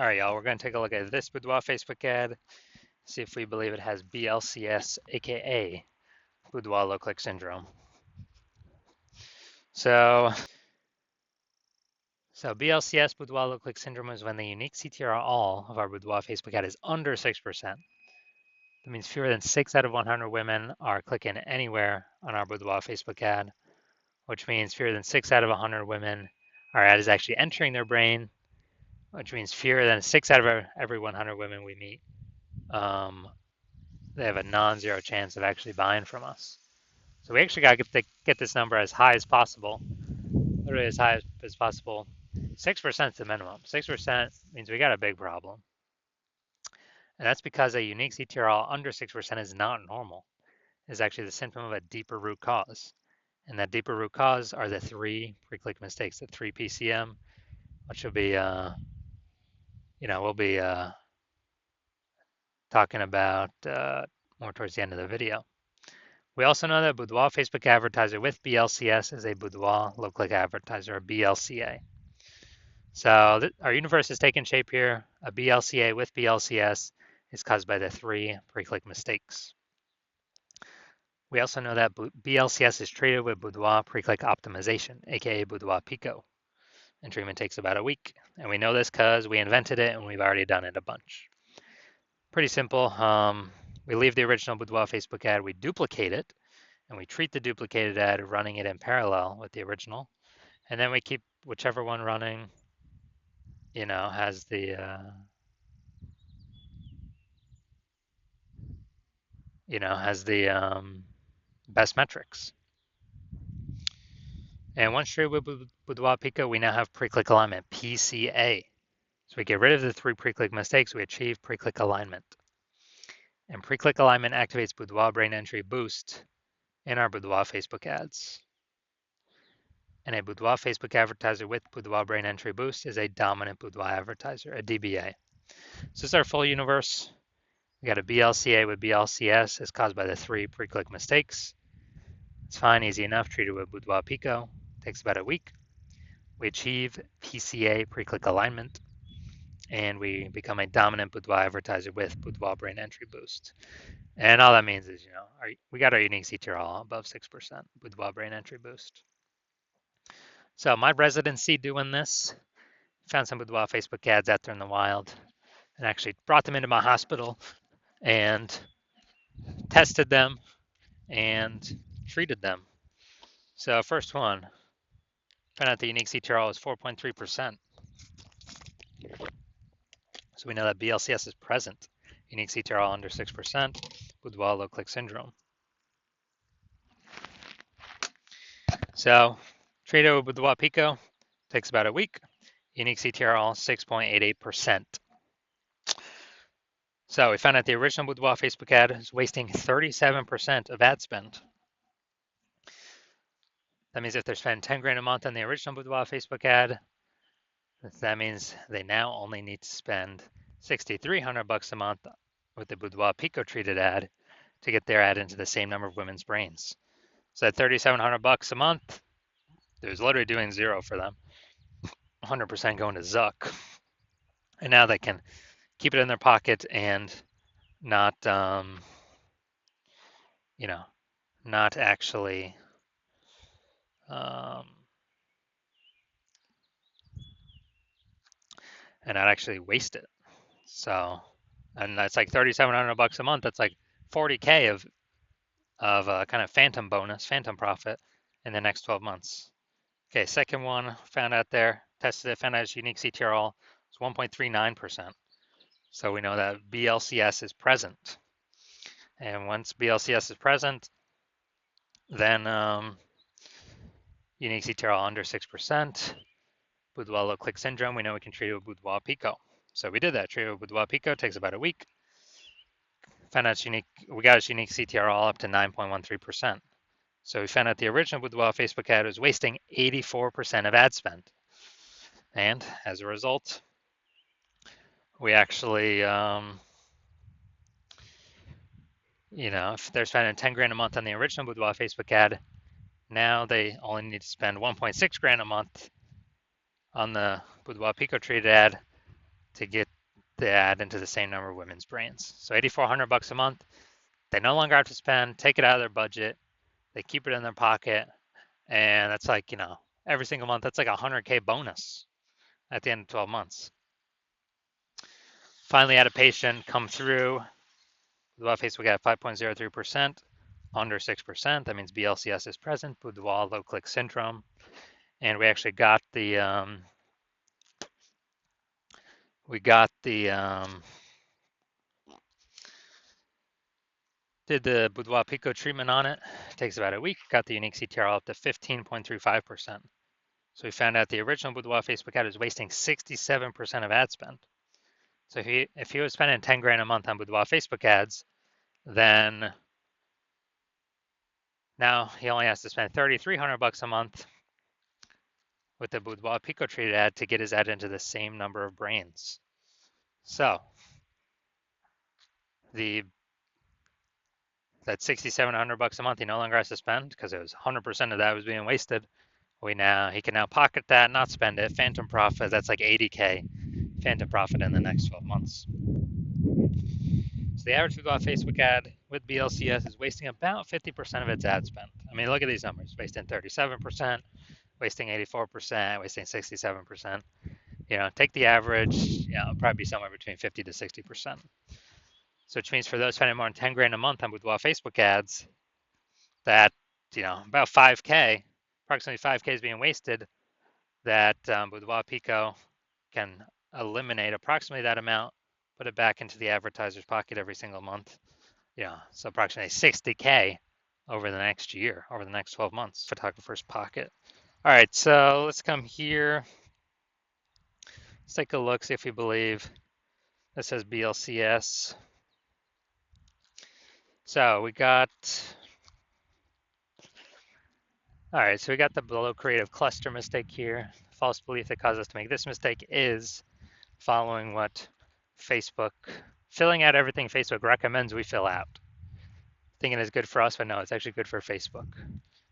All right, y'all, we're going to take a look at this Boudoir Facebook ad, see if we believe it has BLCS, aka Boudoir low click syndrome. So BLCS, Boudoir low click syndrome, is when the unique CTR all of our Boudoir Facebook ad is under 6%. That means fewer than 6 out of 100 women are clicking anywhere on our Boudoir Facebook ad, which means fewer than 6 out of 100 women, our ad is actually entering their brain, which means fewer than 6 out of every 100 women we meet. They have a non-zero chance of actually buying from us. So we actually got to get this number as high as possible, literally as high as possible. 6% is the minimum. 6% means we got a big problem. And that's because a unique CTRL under 6% is not normal. It's actually the symptom of a deeper root cause. And that deeper root cause are the 3 pre-click mistakes, the 3 PCM, which will be, we'll be talking about more towards the end of the video. We also know that Boudoir Facebook advertiser with BLCS is a Boudoir low click advertiser, or BLCA. So our universe is taking shape here. A BLCA with BLCS is caused by the 3 pre-click mistakes. We also know that BLCS is treated with Boudoir pre-click optimization, aka Boudoir Pico, and treatment takes about a week. And we know this because we invented it and we've already done it a bunch. Pretty simple. We leave the original Boudoir Facebook ad, we duplicate it, and we treat the duplicated ad running it in parallel with the original. And then we keep whichever one running, has the, best metrics. And once treated with Boudoir Pico, we now have pre-click alignment, PCA. So we get rid of the 3 pre-click mistakes, we achieve pre-click alignment. And pre-click alignment activates Boudoir brain entry boost in our Boudoir Facebook ads. And a Boudoir Facebook advertiser with Boudoir brain entry boost is a dominant Boudoir advertiser, a DBA. So this is our full universe. We got a BLCA with BLCS is caused by the 3 pre-click mistakes. It's fine, easy enough, treated with Boudoir Pico. Takes about a week. We achieve PCA pre-click alignment, and we become a dominant Boudoir advertiser with Boudoir brain entry boost. And all that means is, we got our unique CTR above 6%, Boudoir brain entry boost. So my residency doing this, found some Boudoir Facebook ads out there in the wild, and actually brought them into my hospital and tested them and treated them. So first one, found out the unique CTR was 4.3%. So we know that BLCS is present. Unique CTR under 6%, Boudoir low click syndrome. So treated with Boudoir Pico, takes about a week. Unique CTR 6.88%. So we found out the original Boudoir Facebook ad is wasting 37% of ad spend. That means if they're spending 10 grand a month on the original Boudoir Facebook ad, that means they now only need to spend $6,300 a month with the Boudoir Pico treated ad to get their ad into the same number of women's brains. So at $3,700 a month, there's literally doing zero for them. 100% going to Zuck. And now they can keep it in their pocket and not, not actually, and not actually waste it. So, and that's like $3,700 a month. That's like 40K of kind of phantom bonus, phantom profit in the next 12 months. Okay, second one found out there, tested it, found out its unique CTRL is 1.39%. So we know that BLCS is present. And once BLCS is present, then unique CTRL under 6%, Boudoir low click syndrome, we know we can treat it with Boudoir Pico. So we did that, treated with Boudoir Pico, takes about a week. Found out we got its unique CTRL up to 9.13%. So we found out the original Boudoir Facebook ad was wasting 84% of ad spend. And as a result, we actually, if they're spending 10 grand a month on the original Boudoir Facebook ad, now they only need to spend 1.6 grand a month on the Boudoir Pico treated ad to get the ad into the same number of women's brains. So $8,400 a month, they no longer have to spend, take it out of their budget, they keep it in their pocket, and that's like, every single month, that's like a 100K bonus at the end of 12 months. Finally had a patient come through Boudoir Facebook at 5.03%, under 6%. That means BLCS is present, Boudoir low click syndrome. And we actually got the did the Boudoir Pico treatment on it. It takes about a week. Got the unique CTRL up to 15.35%. So we found out the original Boudoir Facebook ad was wasting 67% of ad spend. So if he was spending 10 grand a month on Boudoir Facebook ads, then now he only has to spend $3,300 a month with the Boudoir Pico treated ad to get his ad into the same number of brains. So that $6,700 a month he no longer has to spend because it was 100% of that was being wasted. He can now pocket that, not spend it. Phantom profit, that's like 80K phantom profit in the next 12 months. So the average Boudoir Facebook ad with BLCS is wasting about 50% of its ad spend. I mean, look at these numbers: wasting 37%, wasting 84%, wasting 67%. Take the average. It'll probably be somewhere between 50 to 60%. So which means for those spending more than 10 grand a month on Boudoir Facebook ads, that about 5K, approximately 5K is being wasted. That Boudoir Pico can eliminate approximately that amount, put it back into the advertiser's pocket every single month. So approximately 60K over the next year, over the next 12 months, photographer's pocket. All right, so let's come here. Let's take a look, see if we believe this says BLCS. So we got, all right, so we got the below creative cluster mistake here. The false belief that caused us to make this mistake is following what Facebook, filling out everything Facebook recommends we fill out. Thinking it's good for us, but no, it's actually good for Facebook.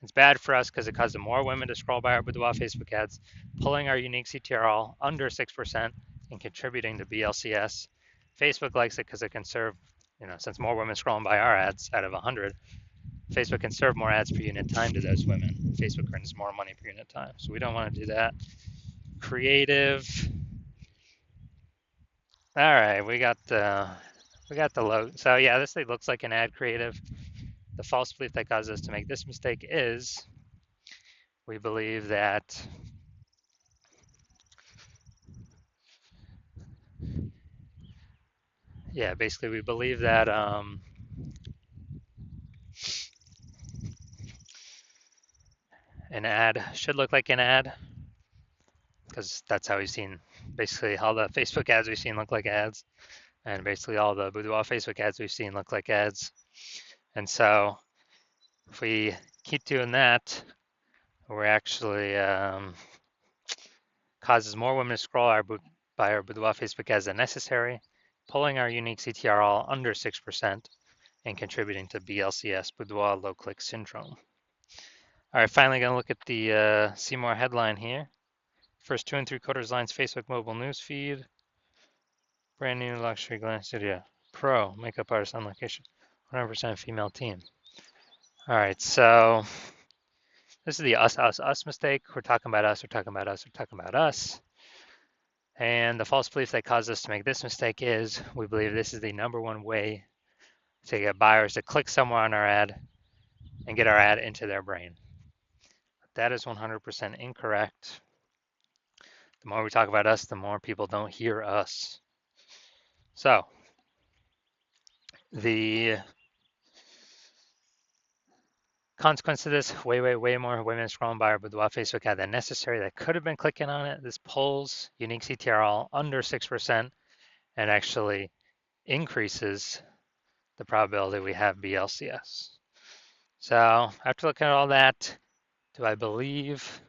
It's bad for us because it causes more women to scroll by our Boudoir Facebook ads, pulling our unique CTRL under 6% and contributing to BLCS. Facebook likes it because it can serve, since more women scrolling by our ads out of 100, Facebook can serve more ads per unit time to those women. Facebook earns more money per unit time. So we don't want to do that. Creative. All right, we got the logo. So yeah, this thing looks like an ad creative. The false belief that caused us to make this mistake is we believe that basically we believe that an ad should look like an ad because that's how we've seen basically all the Facebook ads we've seen look like ads, and basically all the Boudoir Facebook ads we've seen look like ads. And so if we keep doing that, we're actually causes more women to scroll by our Boudoir Facebook ads than necessary, pulling our unique CTRL under 6% and contributing to BLCS, Boudoir low click syndrome. All right, finally gonna look at the see more headline here. First 2 3/4 lines Facebook mobile news feed. Brand new luxury glam studio. Pro makeup artist on location. 100% female team. All right, so this is the us mistake. We're talking about us, we're talking about us, we're talking about us. And the false belief that caused us to make this mistake is we believe this is the #1 way to get buyers to click somewhere on our ad and get our ad into their brain. That is 100% incorrect. The more we talk about us, the more people don't hear us. So the consequence of this, way more women scrolling by our Boudoir Facebook ad than necessary that could have been clicking on it. This pulls unique CTRL under 6% and actually increases the probability we have BLCS. So after looking at all that, do I believe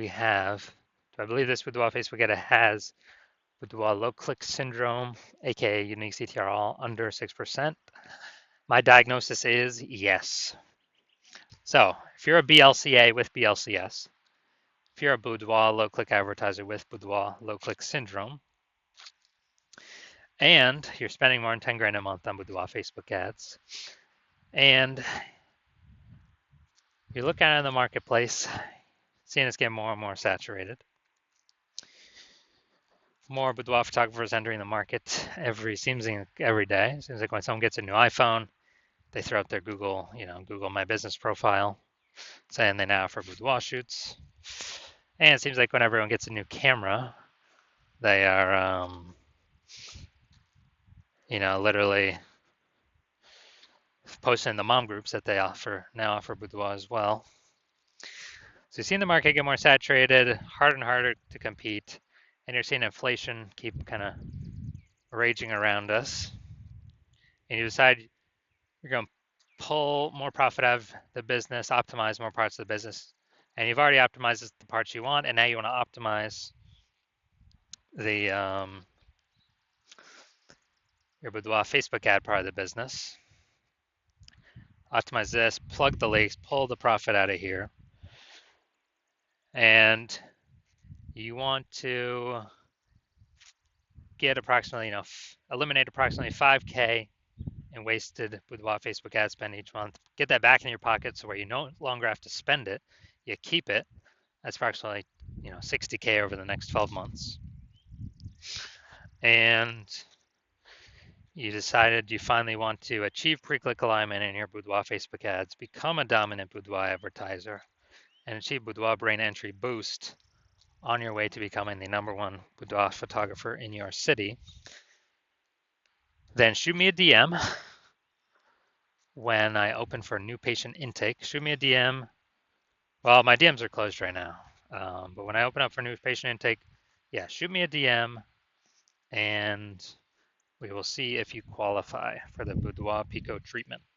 this Boudoir Facebook ad has Boudoir low click syndrome, aka unique CTRL under 6%? My diagnosis is yes. So if you're a BLCA with BLCS, if you're a Boudoir low click advertiser with Boudoir low click syndrome, and you're spending more than 10 grand a month on Boudoir Facebook ads, and you look out in the marketplace, seeing it's getting more and more saturated. More boudoir photographers entering the market seems like every day. Seems like when someone gets a new iPhone, they throw out their Google, Google My Business profile, saying they now offer boudoir shoots. And it seems like when everyone gets a new camera, they are, literally posting in the mom groups that they now offer boudoir as well. So you're seeing the market get more saturated, harder and harder to compete, and you're seeing inflation keep kind of raging around us. And you decide you're going to pull more profit out of the business, optimize more parts of the business, and you've already optimized the parts you want, and now you want to optimize the your boudoir Facebook ad part of the business. Optimize this, plug the leaks, pull the profit out of here, and you want to get approximately, eliminate approximately 5K in wasted boudoir Facebook ad spend each month. Get that back in your pocket so where you no longer have to spend it, you keep it. That's approximately 60K over the next 12 months. And you decided you finally want to achieve pre-click alignment in your boudoir Facebook ads, become a dominant boudoir advertiser, and achieve boudoir brain entry boost on your way to becoming the #1 boudoir photographer in your city. Then shoot me a DM when I open for new patient intake. Shoot me a DM. Well, my DMs are closed right now, but when I open up for new patient intake, yeah, shoot me a DM, and we will see if you qualify for the Boudoir Pico treatment.